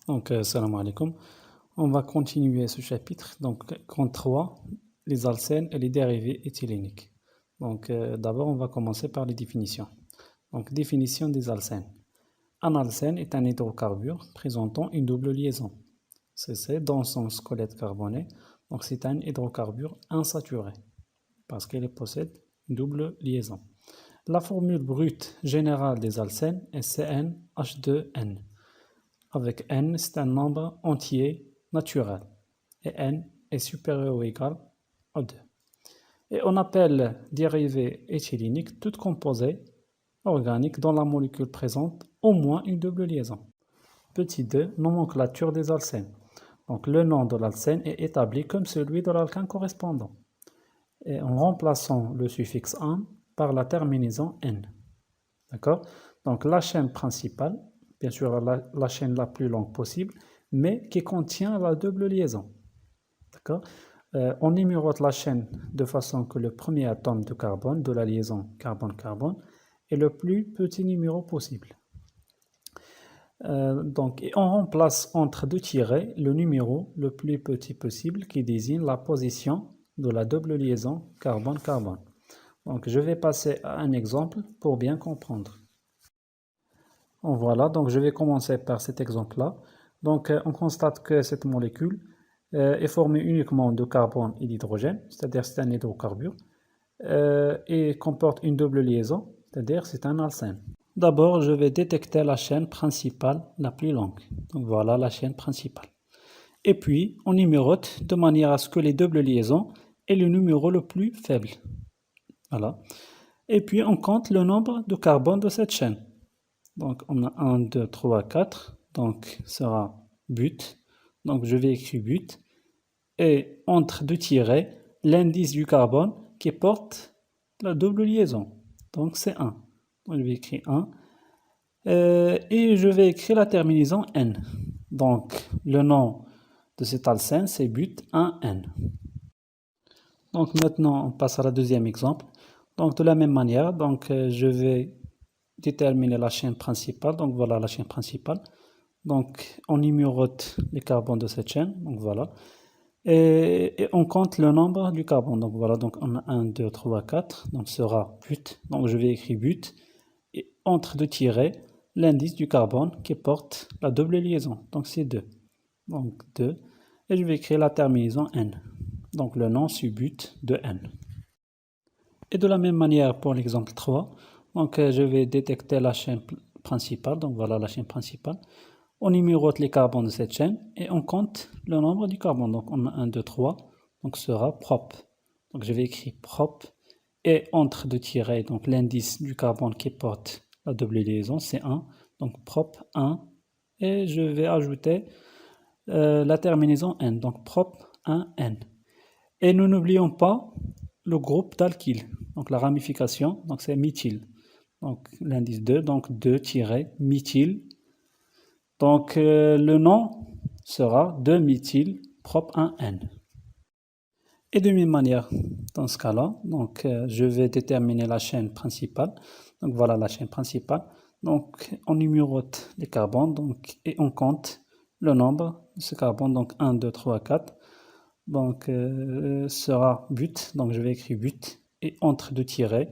Salam alaikum. On va continuer ce chapitre. Compte 3, les alcènes et les dérivés éthyléniques. D'abord, on va commencer par les définitions. Définition des alcènes. Un alcène est un hydrocarbure présentant une double liaison, CC, dans son squelette carboné. Donc, c'est un hydrocarbure insaturé parce qu'il possède une double liaison. La formule brute générale des alcènes est CnH2n. Avec n, c'est un nombre entier naturel. Et n est supérieur ou égal à 2. Et on appelle dérivée éthylénique toute composée organique dont la molécule présente au moins une double liaison. Petit 2, nomenclature des alcènes. Donc le nom de l'alcène est établi comme celui de l'alkane correspondant. Et en remplaçant le suffixe -an par la terminaison n. D'accord? Donc la chaîne principale, bien sûr la chaîne la plus longue possible, mais qui contient la double liaison. D'accord? On numérote la chaîne de façon que le premier atome de carbone de la liaison carbone-carbone est le plus petit numéro possible. Et on remplace entre deux tirets le numéro le plus petit possible qui désigne la position de la double liaison carbone-carbone. Donc je vais passer à un exemple pour bien comprendre. Voilà, donc je vais commencer par cet exemple-là. On constate que cette molécule est formée uniquement de carbone et d'hydrogène, c'est-à-dire c'est un hydrocarbure, et comporte une double liaison, c'est-à-dire c'est un alcène. D'abord, je vais détecter la chaîne principale la plus longue. Donc voilà la chaîne principale. Et puis, on numérote de manière à ce que les doubles liaisons aient le numéro le plus faible. Voilà. Et puis, on compte le nombre de carbone de cette chaîne. Donc, on a 1, 2, 3, 4. Donc, sera but. Donc, je vais écrire but. Et entre deux tirets, l'indice du carbone qui porte la double liaison. Donc, c'est 1. Donc, je vais écrire 1. Et je vais écrire la terminaison n. Donc, le nom de cet alcène, c'est but 1n. Donc, maintenant, on passe à la deuxième exemple. Donc, de la même manière, je vais déterminer la chaîne principale. Donc, voilà la chaîne principale. Donc, on numérote les carbones de cette chaîne. Donc, voilà. Et on compte le nombre du carbone. Donc, voilà. Donc, on a 1, 2, 3, 4. Donc, ce sera but. Donc, je vais écrire but. Et entre deux tirets, l'indice du carbone qui porte la double liaison. Donc, c'est 2. Donc, 2. Et je vais écrire la terminaison n. Donc, le nom c'est but de n. Et de la même manière pour l'exemple 3, je vais détecter la chaîne principale. Donc, voilà la chaîne principale. On numérote les carbones de cette chaîne et on compte le nombre du carbone. Donc, on a 1, 2, 3. Donc, ce sera prop. Donc, je vais écrire prop. Et entre deux tirets, donc l'indice du carbone qui porte la double liaison, c'est 1. Donc, prop 1. Et je vais ajouter la terminaison n. Donc, prop 1n. Et nous n'oublions pas le groupe d'alkyle. Donc, la ramification, donc c'est méthyle. Donc, l'indice 2, donc 2-méthyle. Donc, le nom sera 2-méthyle prop 1n. Et de même manière, dans ce cas-là, je vais déterminer la chaîne principale. Donc, voilà la chaîne principale. Donc, on numérote les carbones et on compte le nombre de ce carbone. Donc, 1, 2, 3, 4. Donc, sera but. Donc, je vais écrire but. Et entre deux tirets,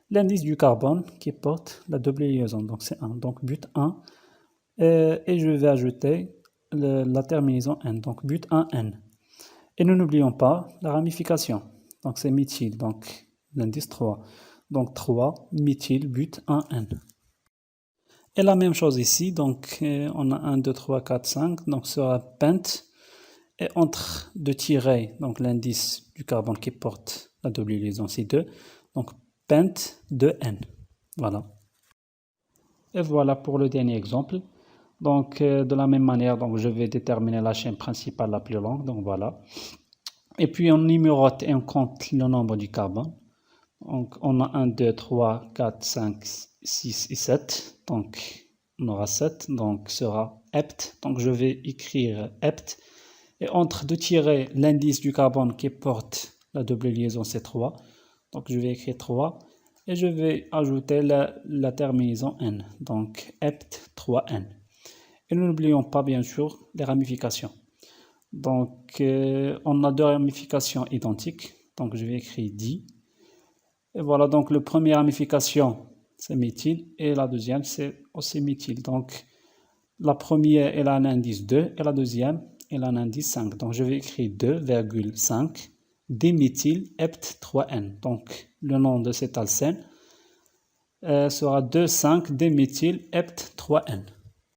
l'indice du carbone qui porte la double liaison. Donc, c'est 1. Donc, but 1. Et je vais ajouter la terminaison n. Donc, but 1n. Et nous n'oublions pas la ramification. Donc, c'est méthyle. Donc, l'indice 3. Donc, 3, méthyle, but 1n. Et la même chose ici. Donc, on a 1, 2, 3, 4, 5. Donc, ce sera pent. Et entre deux tirets, donc l'indice du carbone qui porte la double liaison, c'est 2. Donc, pent 2n. Voilà. Et voilà pour le dernier exemple. Donc, de la même manière, donc, je vais déterminer la chaîne principale la plus longue. Donc, voilà. Et puis, on numérote et on compte le nombre du carbone. Donc, on a 1, 2, 3, 4, 5, 6 et 7. Donc, on aura 7. Donc, ce sera hept. Donc, je vais écrire hept. Et entre deux tirets, l'indice du carbone qui porte la double liaison, c'est 3. Donc, je vais écrire 3. Et je vais ajouter la terminaison n. Donc, hept 3n. Et nous n'oublions pas, bien sûr, les ramifications. Donc, on a deux ramifications identiques. Donc, je vais écrire di. Et voilà, donc la première ramification, c'est méthyle. Et la deuxième, c'est aussi méthyle. Donc, la première, elle a un indice 2. Et la deuxième, elle a un indice 5. Donc, je vais écrire 2,5 diméthyl hept 3N. Donc, le nom de cet alcène sera 2,5 diméthyl hept 3N.